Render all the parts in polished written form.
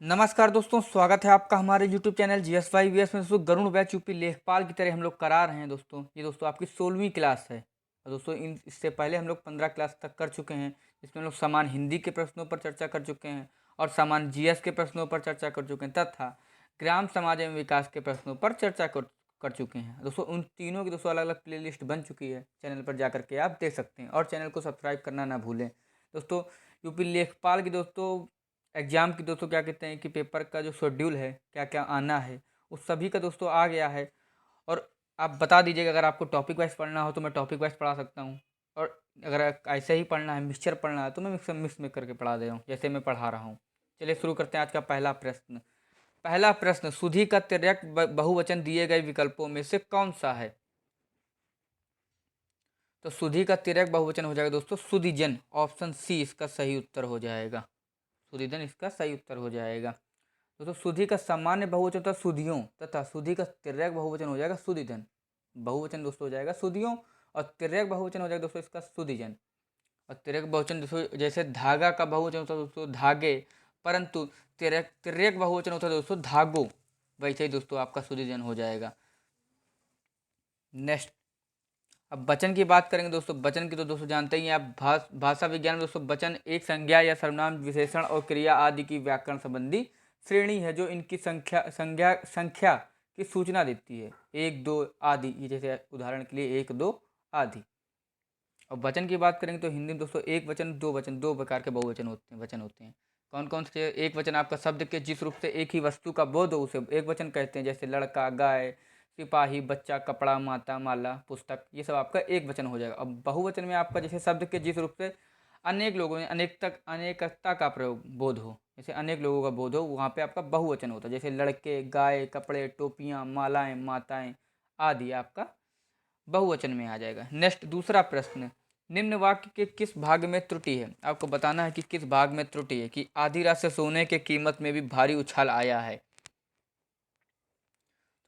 नमस्कार दोस्तों, स्वागत है आपका हमारे यूट्यूब चैनल GS5 VS में। दोस्तों गरुड़ बैच यूपी लेखपाल की तरह हम लोग करा रहे हैं दोस्तों। ये दोस्तों आपकी 16वीं क्लास है। और दोस्तों इससे पहले हम लोग 15 क्लास तक कर चुके हैं, जिसमें हम लोग सामान्य हिंदी के प्रश्नों पर चर्चा कर चुके हैं और सामान्य GS के प्रश्नों पर चर्चा कर चुके हैं तथा ग्राम समाज एवं विकास के प्रश्नों पर चर्चा कर चुके हैं दोस्तों। उन तीनों की दोस्तों अलग अलग प्ले लिस्ट बन चुकी है, चैनल पर जा करके आप देख सकते हैं और चैनल को सब्सक्राइब करना ना भूलें दोस्तों। यूपी लेखपाल की दोस्तों एग्ज़ाम की दोस्तों क्या कहते हैं कि पेपर का जो शेड्यूल है, क्या क्या आना है, उस सभी का दोस्तों आ गया है। और आप बता दीजिएगा, अगर आपको टॉपिक वाइज पढ़ना हो तो मैं टॉपिक वाइज पढ़ा सकता हूँ, और अगर ऐसे ही पढ़ना है, मिक्सचर पढ़ना है, तो मैं मिक्स में करके पढ़ा दे रहा हूँ जैसे मैं पढ़ा रहा हूँ। चलिए शुरू करते हैं आज का पहला प्रश्न। पहला प्रश्न, सुधी का तिर्यक बहुवचन दिए गए विकल्पों में से कौन सा है? तो सुधी का तिर्यक बहुवचन हो जाएगा दोस्तों सुधीजन। ऑप्शन सी इसका सही उत्तर हो जाएगा। सुधीजन इसका सही उत्तर हो जाएगा दोस्तों। सुधी का सामान्य बहुवचन होता है सुधियों तथा सुधी का तिर्यक बहुवचन हो जाएगा सुधीजन। बहुवचन दोस्तों हो जाएगा सुधियों और तिर्यक बहुवचन हो जाएगा दोस्तों इसका सुधीजन। और तिर्यक बहुवचन दोस्तों जैसे धागा का बहुवचन होता है दोस्तों धागे, परंतु तिर्यक तिर्यक बहुवचन होता है दोस्तों धागो। वैसे ही दोस्तों आपका सुधीजन हो जाएगा। नेक्स्ट, अब वचन की बात करेंगे दोस्तों। वचन की तो दोस्तों जानते ही हैं आप, भाषा विज्ञान में दोस्तों वचन एक संज्ञा या सर्वनाम विशेषण और क्रिया आदि की व्याकरण संबंधी श्रेणी है जो इनकी संख्या की सूचना देती है। एक दो आदि, ये जैसे उदाहरण के लिए एक दो आदि। और वचन की बात करेंगे तो हिंदी में दोस्तों एक वचन, दो प्रकार के बहुवचन होते हैं, वचन होते हैं। कौन कौन से? एक वचन आपका शब्द के जिस रूप से एक ही वस्तु का बोध हो उसे एक वचन कहते हैं, जैसे लड़का, गाय, सिपाही, बच्चा, कपड़ा, माता, माला, पुस्तक, ये सब आपका एक वचन हो जाएगा। अब बहुवचन में आपका जैसे शब्द के जिस रूप से अनेक लोगों में अनेकता का प्रयोग बोध हो, जैसे अनेक लोगों का बोध हो, वहाँ पे आपका बहुवचन होता है। जैसे लड़के, गाय, कपड़े, टोपियाँ, मालाएं, माताएं आदि आपका बहुवचन में आ जाएगा। नेक्स्ट, दूसरा प्रश्न, निम्न वाक्य के किस भाग में त्रुटि है? आपको बताना है कि किस भाग में त्रुटि है। कि आधी रात से सोने के कीमत में भी भारी उछाल आया है।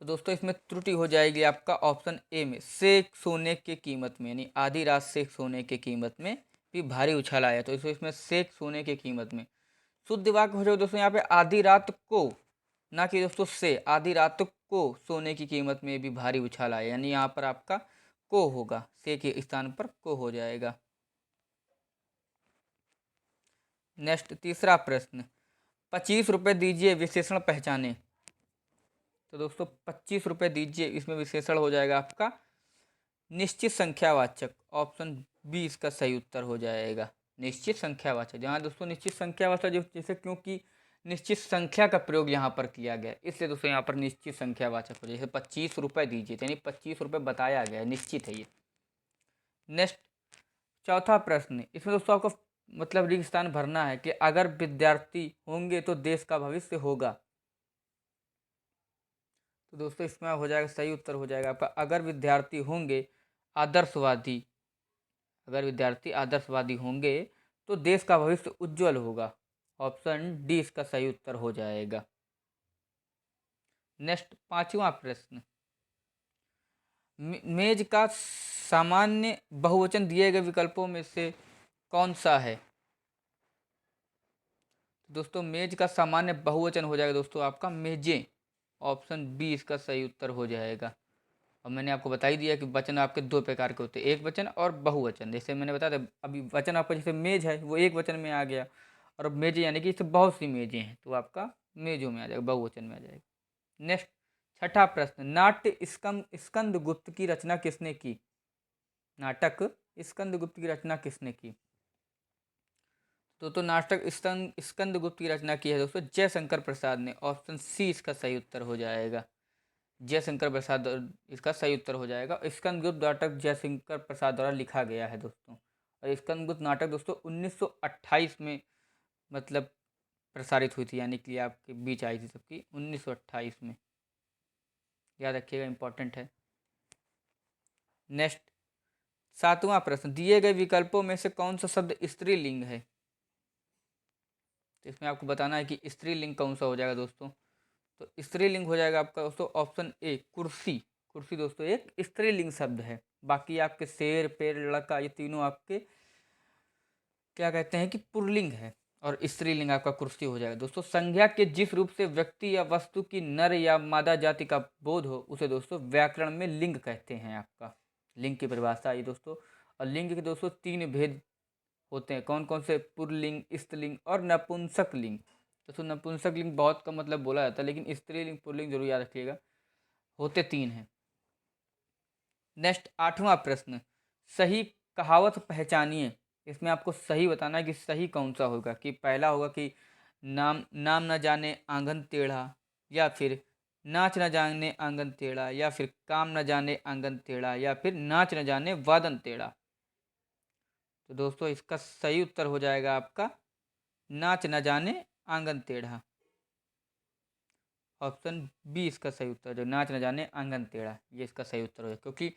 तो दोस्तों इसमें त्रुटि हो जाएगी आपका ऑप्शन ए में, से सोने के कीमत में, यानी आधी रात से सोने के कीमत में भी भारी उछाल आया। तो इसमें से सोने के कीमत में शुद्ध वाक्य हो जाएगा दोस्तों यहाँ पे आधी रात को, ना कि दोस्तों से, आधी रात को सोने की कीमत में भी भारी उछाल आया, यानी यहाँ पर आपका को होगा, से के स्थान पर को हो जाएगा। नेक्स्ट, तीसरा प्रश्न, 25 रुपये दीजिए विशेषण पहचाने। तो दोस्तों 25 रुपये दीजिए, इसमें विशेषण हो जाएगा आपका निश्चित संख्यावाचक। ऑप्शन बी इसका सही उत्तर हो जाएगा, निश्चित संख्यावाचक। जहाँ दोस्तों निश्चित संख्यावाचक जैसे, क्योंकि निश्चित संख्या का प्रयोग यहाँ पर किया गया, इसलिए दोस्तों यहाँ पर निश्चित संख्यावाचक हो, जैसे 25 रुपये दीजिए, यानी 25 रुपये बताया गया है, निश्चित है ये। नेक्स्ट, चौथा प्रश्न, इसमें दोस्तों आपको मतलब रिक्त स्थान भरना है कि अगर विद्यार्थी होंगे तो देश का भविष्य होगा। तो दोस्तों इसमें हो जाएगा, सही उत्तर हो जाएगा आपका अगर विद्यार्थी होंगे आदर्शवादी, अगर विद्यार्थी आदर्शवादी होंगे तो देश का भविष्य उज्जवल होगा। ऑप्शन डी इसका सही उत्तर हो जाएगा। नेक्स्ट, पांचवा प्रश्न, मेज का सामान्य बहुवचन दिए गए विकल्पों में से कौन सा है? दोस्तों मेज का सामान्य बहुवचन हो जाएगा दोस्तों आपका मेजें। ऑप्शन बी इसका सही उत्तर हो जाएगा। और मैंने आपको बता ही दिया कि वचन आपके दो प्रकार के होते हैं, एक वचन और बहुवचन। जैसे मैंने बताया था अभी, वचन आपका जैसे मेज है वो एक वचन में आ गया, और मेजें यानी कि इससे बहुत सी मेजें हैं तो आपका मेजों में आ जाएगा, बहुवचन में आ जाएगा। नेक्स्ट, छठा प्रश्न, नाट्य स्कंदगुप्त की रचना किसने की? नाटक स्कंदगुप्त की रचना किसने की? तो नाटक स्कंदगुप्त की रचना की है दोस्तों जयशंकर प्रसाद ने। ऑप्शन सी इसका सही उत्तर हो जाएगा, जयशंकर प्रसाद इसका सही उत्तर हो जाएगा। स्कंदगुप्त नाटक जयशंकर प्रसाद द्वारा लिखा गया है दोस्तों। और स्कंदगुप्त नाटक दोस्तों 1928 में मतलब प्रसारित हुई थी, यानी कि आपके बीच आई थी सबकी 1928 में, याद रखिएगा, इंपॉर्टेंट है। नेक्स्ट, सातवां प्रश्न, दिए गए विकल्पों में से कौन सा शब्द स्त्रीलिंग है? तो इसमें आपको बताना है कि स्त्रीलिंग कौन सा हो जाएगा दोस्तों। तो स्त्रीलिंग हो जाएगा आपका दोस्तों ऑप्शन ए कुर्सी। कुर्सी दोस्तों एक स्त्रीलिंग शब्द है। बाकी आपके शेर, पेड़, लड़का, ये तीनों आपके क्या कहते हैं कि पुल्लिंग है। और स्त्रीलिंग आपका कुर्सी हो जाएगा। दोस्तों संज्ञा के जिस रूप से व्यक्ति या वस्तु की नर या मादा जाति का बोध हो उसे दोस्तों व्याकरण में लिंग कहते हैं। आपका लिंग की परिभाषा आई दोस्तों। और लिंग के दोस्तों 3 भेद होते हैं। कौन कौन से? पुल्लिंग, स्त्रीलिंग और नपुंसक लिंग। दोस्तों नपुंसक लिंग बहुत कम मतलब बोला जाता है, लेकिन स्त्रीलिंग पुल्लिंग जरूर याद रखिएगा, होते 3 हैं। नेक्स्ट 8वां प्रश्न, सही कहावत पहचानिए। इसमें आपको सही बताना है कि सही कौन सा होगा। कि पहला होगा कि नाम नाम न जाने आंगन टेढ़ा, या फिर नाच न जाने आंगन टेढ़ा, या फिर काम न जाने आंगन टेढ़ा, या फिर नाच न जाने वादन टेढ़ा। तो दोस्तों इसका सही उत्तर हो जाएगा आपका नाच न जाने आंगन टेढ़ा। ऑप्शन बी इसका सही उत्तर, जो नाच न जाने आंगन टेढ़ा, ये इसका सही उत्तर हो जाएगा। क्योंकि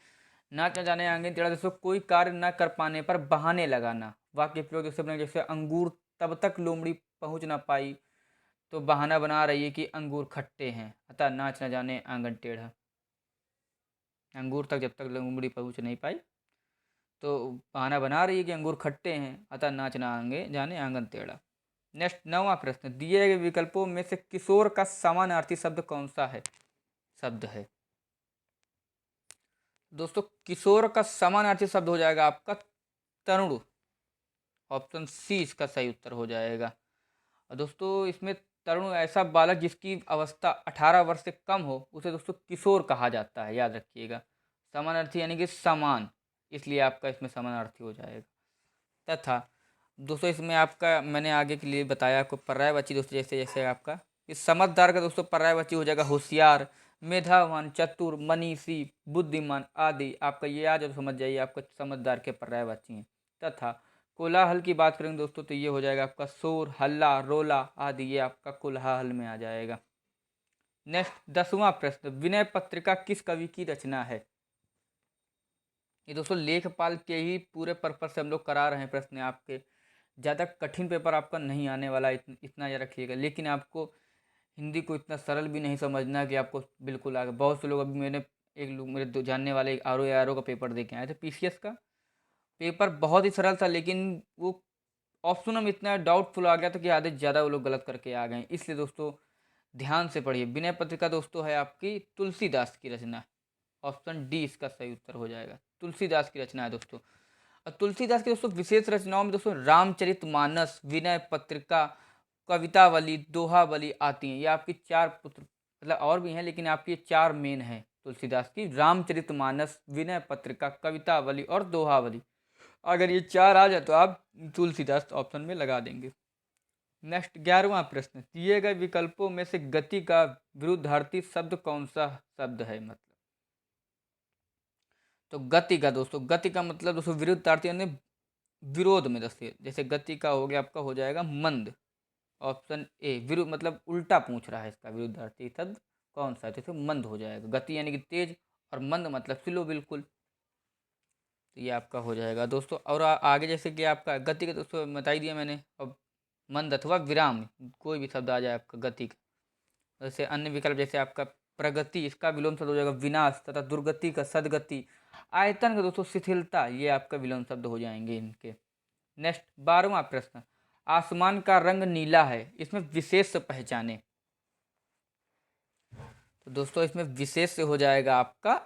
नाच न जाने आंगन टेढ़ा दोस्तों कोई कार्य न कर पाने पर बहाने लगाना। वाक्य प्रयोग जैसे बनेगा, जैसे अंगूर तब तक लोमड़ी पहुंच ना पाई, तो बहाना बना रही है कि अंगूर खट्टे हैं, अतः नाच न जाने आंगन टेढ़ा। अंगूर तक जब तक लोमड़ी पहुंच नहीं पाई तो बहाना बना रही है कि अंगूर खट्टे हैं, अतः नाच न आंगे जाने आंगन टेढ़ा। नेक्स्ट 9वां प्रश्न, दिए गए विकल्पों में से किशोर का समानार्थी शब्द कौन सा है? शब्द है दोस्तों किशोर का समानार्थी शब्द हो जाएगा आपका तरुण। ऑप्शन सी इसका सही उत्तर हो जाएगा। और दोस्तों इसमें तरुण ऐसा बालक जिसकी अवस्था 18 वर्ष से कम हो उसे दोस्तों किशोर कहा जाता है, याद रखिएगा। समानार्थी यानी कि समान, इसलिए आपका इसमें समानार्थी हो जाएगा। तथा दोस्तों इसमें आपका मैंने आगे के लिए बताया आपको पर्यायवाची दोस्तों, जैसे जैसे आपका इस समझदार का दोस्तों पर्यायवाची हो जाएगा होशियार, मेधावान, चतुर, मनीषी, बुद्धिमान आदि। आपका ये आज और समझ जाइए आपका समझदार के पर्यायवाची हैं। तथा कोलाहल की बात करेंगे दोस्तों तो ये हो जाएगा आपका शोर, हल्ला, रोला आदि, ये आपका कोलाहल में आ जाएगा। नेक्स्ट 10वां प्रश्न, विनय पत्रिका किस कवि की रचना है? ये दोस्तों लेखपाल के ही पूरे पर्पज से हम लोग करा रहे हैं प्रश्न आपके। ज़्यादा कठिन पेपर आपका नहीं आने वाला, इतना याद रखिएगा। लेकिन आपको हिंदी को इतना सरल भी नहीं समझना कि आपको बिल्कुल आगे। बहुत से लोग अभी मैंने एक लोग मेरे दो जानने वाले आर ओ का पेपर दे के आए थे, पीसीएस का पेपर बहुत ही सरल था, लेकिन वो ऑप्शन में इतना डाउटफुल आ गया था कि आधे ज़्यादा वो लोग गलत करके आ गए। इसलिए दोस्तों ध्यान से पढ़िए। विनय पत्रिका दोस्तों है आपकी तुलसीदास की रचना। ऑप्शन डी इसका सही उत्तर हो जाएगा, तुलसीदास की रचना है दोस्तों। और तुलसीदास की दोस्तों विशेष रचनाओं में दोस्तों रामचरितमानस, विनय पत्रिका, कवितावली, दोहावली आती हैं। ये आपकी 4 पुत्र मतलब और भी हैं, लेकिन आपकी 4 मेन है तुलसीदास की, रामचरितमानस, विनय पत्रिका, कवितावली और दोहावली। अगर ये 4 आ जाए तो आप तुलसीदास ऑप्शन में लगा देंगे। नेक्स्ट 11वां प्रश्न, दिए गए विकल्पों में से गति का विरुद्धार्थी शब्द कौन सा शब्द है? मतलब तो गति का दोस्तों, गति का मतलब दोस्तों विरुद्धार्थी यानी विरोध में। जैसे गति का हो गया आपका हो जाएगा मंद। ऑप्शन ए विरुद्ध मतलब उल्टा पूछ रहा है, इसका विरुद्धार्थी शब्द कौन सा है? तो मंद हो जाएगा। गति यानी कि तेज और मंद मतलब स्लो बिल्कुल। तो ये आपका हो जाएगा दोस्तों। और आगे जैसे कि आपका गति का दोस्तों बता ही दिया मैंने। अब मंद अथवा विराम कोई भी शब्द आ जाए आपका गति का। जैसे अन्य विकल्प जैसे आपका प्रगति, इसका विलोम शब्द हो जाएगा विनाश। तथा दुर्गति का सदगति। आयतन का दोस्तों शिथिलता, ये आपका विलोम शब्द हो जाएंगे इनके। नेक्स्ट 12वां प्रश्न, आसमान का रंग नीला है, इसमें विशेष पहचाने। तो दोस्तों इसमें विशेष से हो जाएगा आपका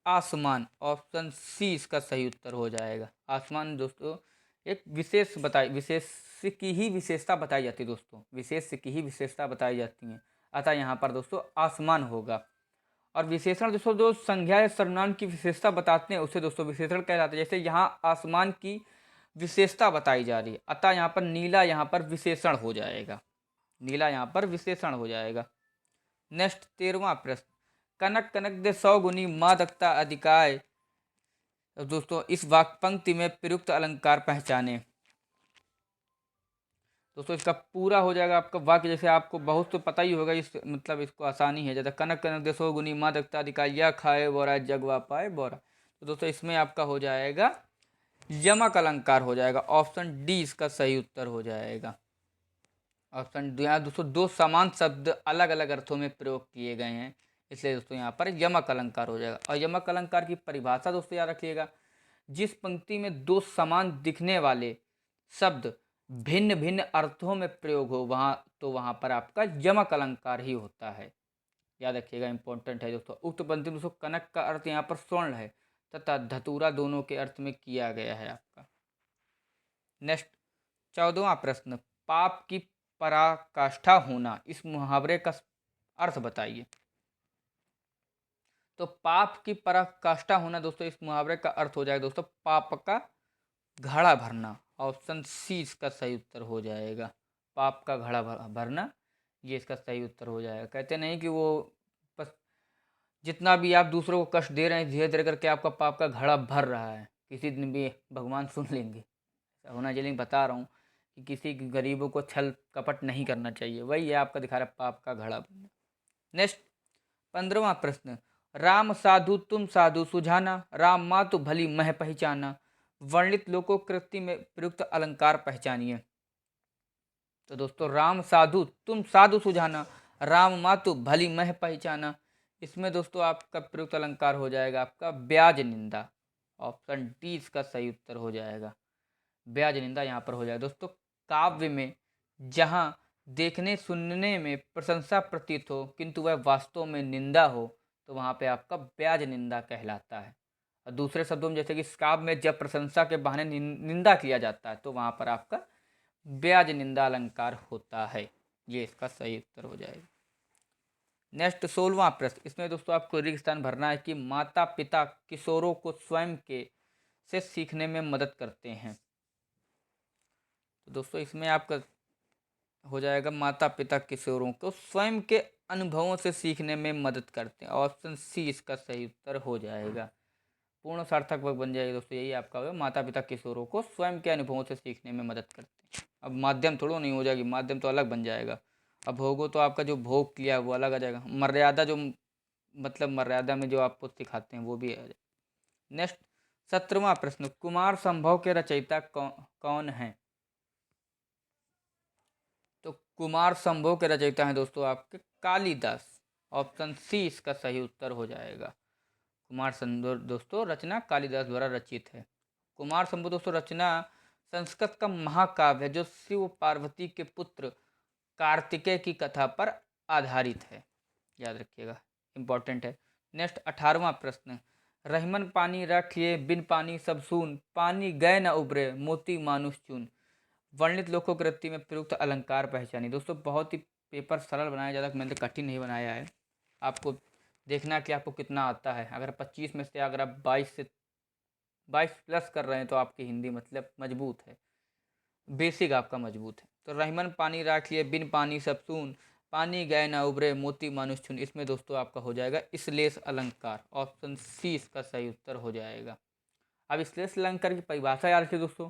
आसमान। ऑप्शन सी इसका सही उत्तर हो जाएगा। आसमान दोस्तों एक विशेष बताई, विशेष की ही विशेषता बताई जाती है दोस्तों, विशेष की ही विशेषता बताई जाती है। अतः यहाँ पर दोस्तों आसमान होगा। और विशेषण दोस्तों जो संज्ञा या सर्वनाम की विशेषता बताते हैं उसे दोस्तों विशेषण कहलाते हैं। जैसे यहाँ आसमान की विशेषता बताई जा रही है, अतः यहाँ पर नीला यहाँ पर विशेषण हो जाएगा। नीला यहाँ पर विशेषण हो जाएगा। नेक्स्ट 13वां प्रश्न, कनक कनक दे 100 गुनी मादकता अधिकाय। दोस्तों इस वाक्य पंक्ति में प्रयुक्त अलंकार पहचाने। दोस्तों इसका पूरा हो जाएगा आपका वाक्य। जैसे आपको बहुत तो पता ही होगा, इस मतलब इसको आसानी है ज़्यादा। कनक कनक दे 100 गुनी मादकता अधिकाय, या खाए बोरा जगवा पाए बोरा। तो दोस्तों इसमें आपका हो जाएगा यमक अलंकार हो जाएगा। ऑप्शन डी इसका सही उत्तर हो जाएगा। ऑप्शन यहाँ दोस्तों 2 समान शब्द अलग अलग अर्थों में प्रयोग किए गए हैं, इसलिए दोस्तों यहाँ पर यमक अलंकार हो जाएगा। और यमक अलंकार की परिभाषा दोस्तों याद रखिएगा, जिस पंक्ति में 2 समान दिखने वाले शब्द भिन्न भिन्न अर्थों में प्रयोग हो वहाँ, तो वहाँ पर आपका यमक अलंकार ही होता है। याद रखिएगा, इंपॉर्टेंट है दोस्तों। उक्त पंक्ति में दोस्तों कनक का अर्थ यहाँ पर स्वर्ण है तथा धतूरा दोनों के अर्थ में किया गया है आपका। नेक्स्ट 14वां प्रश्न, पाप की पराकाष्ठा होना, इस मुहावरे का अर्थ बताइए। तो पाप की पराकाष्ठा होना दोस्तों, इस मुहावरे का अर्थ हो जाएगा दोस्तों पाप का घड़ा भरना। ऑप्शन सी इसका सही उत्तर हो जाएगा, पाप का घड़ा भरना, ये इसका सही उत्तर हो जाएगा। कहते नहीं कि वो बस जितना भी आप दूसरों को कष्ट दे रहे हैं, धीरे धीरे करके आपका पाप का घड़ा भर रहा है, किसी दिन भी भगवान सुन लेंगे, ऐसा होना चाहिए। बता रहा हूँ कि किसी गरीबों को छल कपट नहीं करना चाहिए, वही है आपका दिखा रहा है पाप का घड़ा भरना। नेक्स्ट 15वां प्रश्न, राम साधु तुम साधु सुझाना, राम मातु भली मह पहचाना, वर्णित लोकोक्ति में प्रयुक्त अलंकार पहचानिए। तो दोस्तों राम साधु तुम साधु सुझाना, राम मातु भली मह पहचाना, इसमें दोस्तों आपका प्रयुक्त अलंकार हो जाएगा आपका ब्याज निंदा। ऑप्शन डी इसका सही उत्तर हो जाएगा, ब्याज निंदा यहाँ पर हो जाएगा दोस्तों। काव्य में जहाँ देखने सुनने में प्रशंसा प्रतीत हो किंतु वह वास्तव में निंदा हो, तो वहाँ पे आपका ब्याज निंदा कहलाता है। और दूसरे शब्दों में जैसे कि काव्य में जब प्रशंसा के बहाने निंदा किया जाता है, तो वहाँ पर आपका ब्याज निंदा अलंकार होता है, ये इसका सही उत्तर हो जाएगा। नेक्स्ट 16वां प्रश्न, इसमें दोस्तों आपको रिक्त स्थान भरना है कि माता पिता किशोरों को स्वयं के से सीखने में मदद करते हैं। तो दोस्तों इसमें आपका हो जाएगा माता पिता किशोरों को स्वयं के अनुभवों से सीखने में मदद करते हैं। ऑप्शन सी इसका सही उत्तर हो जाएगा, पूर्ण सार्थक वर्ग बन जाएगा दोस्तों, यही आपका होगा, माता पिता किशोरों को स्वयं के अनुभवों से सीखने में मदद करते हैं। अब माध्यम थोड़ा नहीं हो जाएगी, माध्यम तो अलग बन जाएगा। अब भोगो तो आपका जो भोग किया वो अलग आ जाएगा, मर्यादा जो मतलब मर्यादा में जो आपको सिखाते हैं वो भी आ जाएगा। नेक्स्ट 17वां प्रश्न, कुमार संभव के रचयिता कौन है। तो कुमार संभव के रचयिता हैं दोस्तों आपके कालिदास। ऑप्शन सी इसका सही उत्तर हो जाएगा, कुमार संभव दोस्तों रचना कालिदास द्वारा रचित है। कुमार संभव दोस्तों रचना संस्कृत का महाकाव्य है जो शिव पार्वती के पुत्र कार्तिकेय की कथा पर आधारित है, याद रखिएगा, इंपॉर्टेंट है। नेक्स्ट 18वां प्रश्न, रहीमन पानी रखिए बिन पानी सब सून, पानी गए न उबरे मोती मानुष चून, वर्णित लोकोक्ति में प्रयुक्त अलंकार पहचानी। दोस्तों बहुत ही पेपर सरल बनाया, ज़्यादा मैंने कठिन नहीं बनाया है। आपको देखना कि आपको कितना आता है। अगर 25 में से अगर आप 22 प्लस कर रहे हैं तो आपकी हिंदी मतलब मजबूत है, बेसिक आपका मजबूत है। तो रहीमन पानी राख लिए बिन पानी सब सून, पानी गए ना उबरे मोती मानुष चुन, इसमें दोस्तों आपका हो जाएगा श्लेष अलंकार। ऑप्शन सी इसका सही उत्तर हो जाएगा। अब श्लेष अलंकार की परिभाषा याद रखिए दोस्तों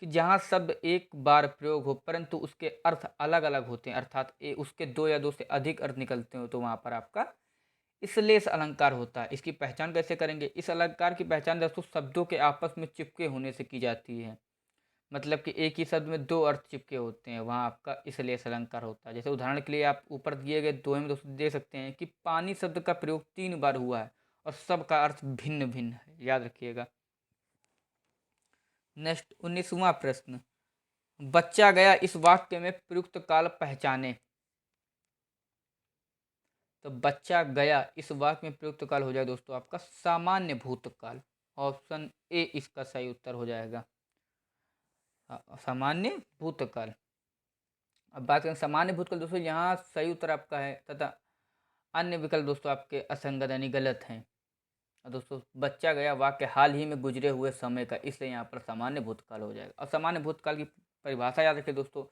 कि जहाँ शब्द एक बार प्रयोग हो परंतु उसके अर्थ अलग अलग होते हैं, अर्थात उसके दो या दो से अधिक अर्थ निकलते हो, तो वहाँ पर आपका श्लेष अलंकार होता है। इसकी पहचान कैसे करेंगे, इस अलंकार की पहचान दोस्तों शब्दों के आपस में चिपके होने से की जाती है। मतलब कि एक ही शब्द में दो अर्थ चिपके होते हैं, वहाँ आपका श्लेष अलंकार होता है। जैसे उदाहरण के लिए आप ऊपर दिए गए दोहे में दोस्तों दे सकते हैं कि पानी शब्द का प्रयोग 3 बार हुआ है और सबका अर्थ भिन्न भिन्न है, याद रखिएगा। नेक्स्ट 19वां प्रश्न, बच्चा गया इस वाक्य में प्रयुक्त काल पहचाने। तो बच्चा गया इस वाक्य में प्रयुक्त काल हो जाएगा दोस्तों आपका सामान्य भूतकाल। ऑप्शन ए इसका सही उत्तर हो जाएगा, सामान्य भूतकाल। अब बात करें सामान्य भूतकाल दोस्तों, यहाँ सही उत्तर आपका है तथा अन्य विकल्प दोस्तों आपके असंगत यानी गलत हैं। और दोस्तों बच्चा गया वाक्य हाल ही में गुजरे हुए समय का, इसलिए यहाँ पर सामान्य भूतकाल हो जाएगा। और सामान्य भूतकाल की परिभाषा याद रखिए दोस्तों,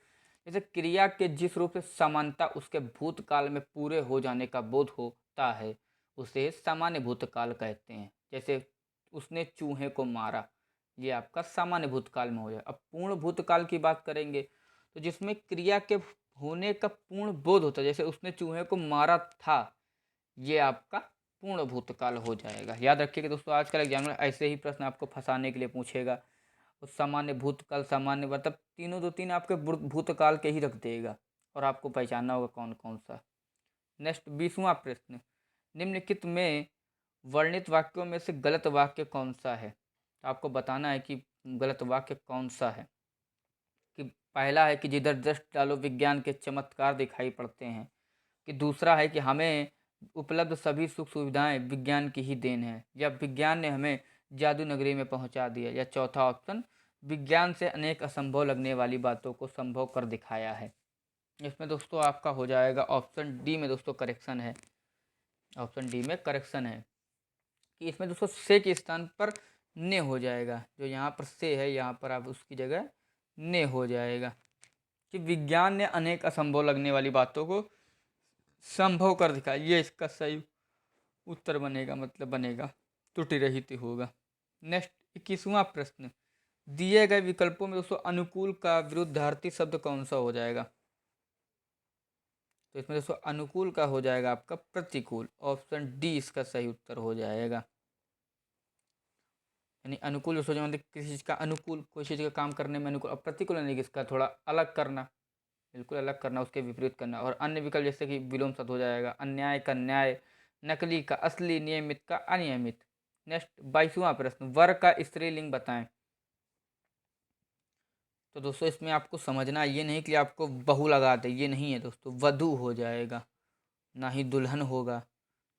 जैसे क्रिया के जिस रूप से समानता उसके भूतकाल में पूरे हो जाने का बोध होता है उसे सामान्य भूतकाल कहते हैं। जैसे उसने चूहे को मारा, ये आपका सामान्य भूतकाल में हो जाए। अब पूर्ण भूतकाल की बात करेंगे तो जिसमें क्रिया के होने का पूर्ण बोध होता है, जैसे उसने चूहे को मारा था, ये आपका पूर्ण भूतकाल हो जाएगा। याद रखिएगा दोस्तों आजकल एग्जाम में ऐसे ही प्रश्न आपको फंसाने के लिए पूछेगा। उस सामान्य भूतकाल सामान्य मतलब तीनों दो तीन आपके भूतकाल के ही रख देगा और आपको पहचानना होगा कौन कौन सा। नेक्स्ट 20वां प्रश्न, निम्नलिखित में वर्णित वाक्यों में से गलत वाक्य कौन सा है। तो आपको बताना है कि गलत वाक्य कौन सा है। कि पहला है कि जिधर दृष्टि डालो विज्ञान के चमत्कार दिखाई पड़ते हैं, कि दूसरा है कि हमें उपलब्ध सभी सुख सुविधाएं विज्ञान की ही देन है, या विज्ञान ने हमें जादू नगरी में पहुंचा दिया, या चौथा ऑप्शन विज्ञान से अनेक असंभव लगने वाली बातों को संभव कर दिखाया है। इसमें दोस्तों आपका हो जाएगा ऑप्शन डी में दोस्तों करेक्शन है। ऑप्शन डी में करेक्शन है कि इसमें दोस्तों से के स्थान पर ने हो जाएगा। जो यहाँ पर से है यहाँ पर आप उसकी जगह ने हो जाएगा, कि विज्ञान ने अनेक असंभव लगने वाली बातों को संभव कर दिखाया। ये इसका सही उत्तर बनेगा, मतलब बनेगा, त्रुटि रहित होगा। नेक्स्ट 21वां प्रश्न, दिए गए विकल्पों में दोस्तों अनुकूल का विरुद्धार्थी शब्द कौन सा हो जाएगा? तो इसमें दोस्तों अनुकूल का हो जाएगा आपका प्रतिकूल। ऑप्शन डी इसका सही उत्तर हो जाएगा। यानी अनुकूल दोस्तों जो मतलब किसी चीज़ का अनुकूल, कोई चीज़ का काम करने में अनुकूल, और प्रतिकूल यानी कि इसका थोड़ा अलग करना, बिल्कुल अलग करना, उसके विपरीत करना। और अन्य विकल्प जैसे कि विलोम शब्द हो जाएगा, अन्याय का न्याय, नकली का असली, नियमित का अनियमित। नेक्स्ट 22वां प्रश्न, वर का स्त्रीलिंग बताएं। तो दोस्तों इसमें आपको समझना ये नहीं कि आपको बहू लगा दे, ये नहीं है दोस्तों, वधू हो जाएगा, ना ही दुल्हन होगा।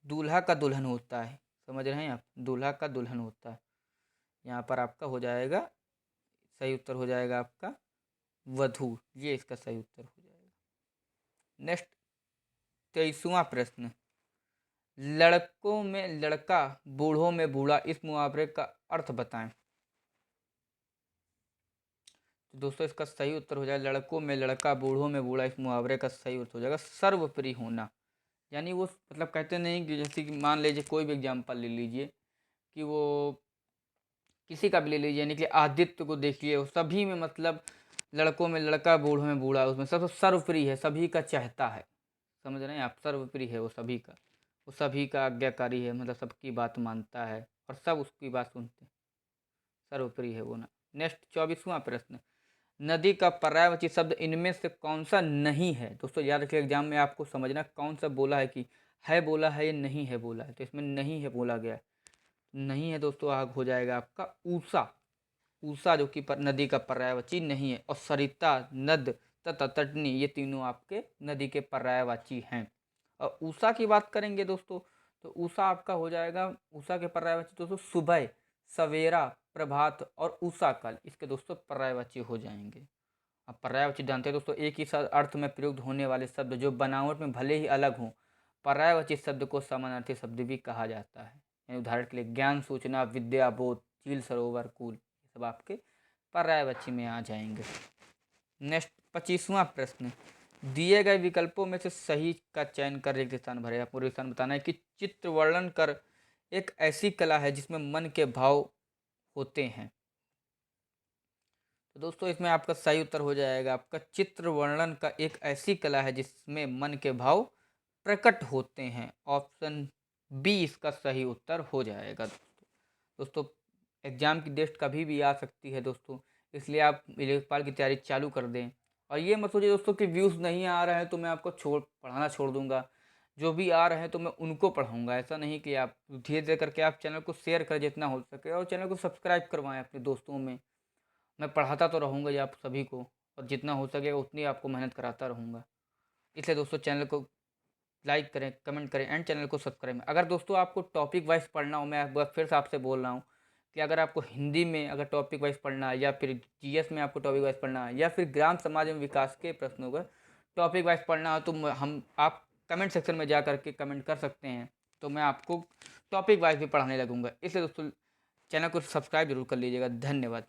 दूल्हा का दुल्हन होता है, समझ रहे हैं आप, दूल्हा का दुल्हन होता है। यहाँ पर आपका हो जाएगा सही उत्तर हो जाएगा आपका वधू, ये इसका सही उत्तर हो जाएगा। नेक्स्ट 23वां प्रश्न, लड़कों में लड़का बूढ़ों में बूढ़ा, इस मुहावरे का अर्थ बताएं। तो दोस्तों इसका सही उत्तर हो जाएगा लड़कों में लड़का बूढ़ों में बूढ़ा, इस मुहावरे का सही उत्तर हो जाएगा सर्वोपरि होना। यानी वो मतलब कहते नहीं कि जैसे कि मान लीजिए कोई भी एग्जाम्पल ले लीजिए कि वो किसी का भी ले लीजिए, यानी कि आदित्य को देखिए, वो सभी में मतलब लड़कों में लड़का बूढ़ों में बूढ़ा, उसमें सबसे सर्वप्रिय है, सभी का चाहता है, समझ रहे हैं आप, सर्वप्रिय है वो सभी का, वो सभी का आज्ञाकारी है, मतलब सबकी बात मानता है और सब उसकी बात सुनते हैं, सर्वप्रिय है वो ना। नेक्स्ट 24वां प्रश्न, नदी का पर्यायवाची शब्द इनमें से कौन सा नहीं है? दोस्तों याद रखिए एग्जाम में आपको समझना कौन सा बोला है, कि है बोला है या नहीं है बोला है। तो इसमें नहीं है बोला गया, नहीं है दोस्तों आग हो जाएगा आपका ऊषा। ऊषा जो कि नदी का पर्यायवाची नहीं है। और सरिता, नद तथा तटनी, ये तीनों आपके नदी के पर्यायवाची हैं। और ऊषा की बात करेंगे दोस्तों, तो ऊषा आपका हो जाएगा, ऊषा के पर्यायवाची दोस्तों सुबह, सवेरा, प्रभात और उषा काल, इसके दोस्तों पर्यायवाची हो जाएंगे। अब पर्यायवाची जानते हैं दोस्तों, एक ही अर्थ में प्रयुक्त होने वाले शब्द जो बनावट में भले ही अलग हों, पर्यायवाची शब्द को समानार्थी शब्द भी कहा जाता है। यानी उदाहरण के लिए ज्ञान, सूचना, विद्या, बोध, झील, सरोवर, कुल, सब आपके पर्यायवाची में आ जाएंगे। नेक्स्ट 25वां प्रश्न, दिए गए विकल्पों में से सही का चयन कर रिक्त स्थान भरे। आपको रिक्त स्थान बताना है कि चित्र वर्णन कर एक ऐसी कला है जिसमें मन के भाव होते हैं। तो दोस्तों इसमें आपका सही उत्तर हो जाएगा आपका चित्र वर्णन का एक ऐसी कला है जिसमें मन के भाव प्रकट होते हैं। ऑप्शन बी इसका सही उत्तर हो जाएगा। दोस्तों एग्जाम की डेट कभी भी आ सकती है दोस्तों, इसलिए आप लेखपाल की तैयारी चालू कर दें। और ये मत सोचिए दोस्तों कि व्यूज़ नहीं आ रहे हैं तो मैं आपको पढ़ाना छोड़ दूंगा, जो भी आ रहे हैं तो मैं उनको पढ़ाऊंगा। ऐसा नहीं कि आप धीरे धीरे करके आप चैनल को शेयर करें जितना हो सके, और चैनल को सब्सक्राइब करवाएं अपने दोस्तों में। मैं पढ़ाता तो रहूँगा ही आप सभी को, और जितना हो सकेगा उतनी आपको मेहनत कराता रहूँगा। इसलिए दोस्तों चैनल को लाइक करें, कमेंट करें एंड चैनल को सब्सक्राइब। अगर दोस्तों आपको टॉपिक वाइज पढ़ना हो, मैं एक बार फिर से आपसे बोल रहा हूँ कि अगर आपको हिंदी में अगर टॉपिक वाइज पढ़ना है, या फिर जीएस में आपको टॉपिक वाइज पढ़ना है, या फिर ग्राम समाज एवं विकास के प्रश्नों का टॉपिक वाइज पढ़ना हो, तो आप कमेंट सेक्शन में जा करके कमेंट कर सकते हैं, तो मैं आपको टॉपिक वाइज भी पढ़ाने लगूंगा। इसलिए दोस्तों चैनल को सब्सक्राइब जरूर कर लीजिएगा। धन्यवाद।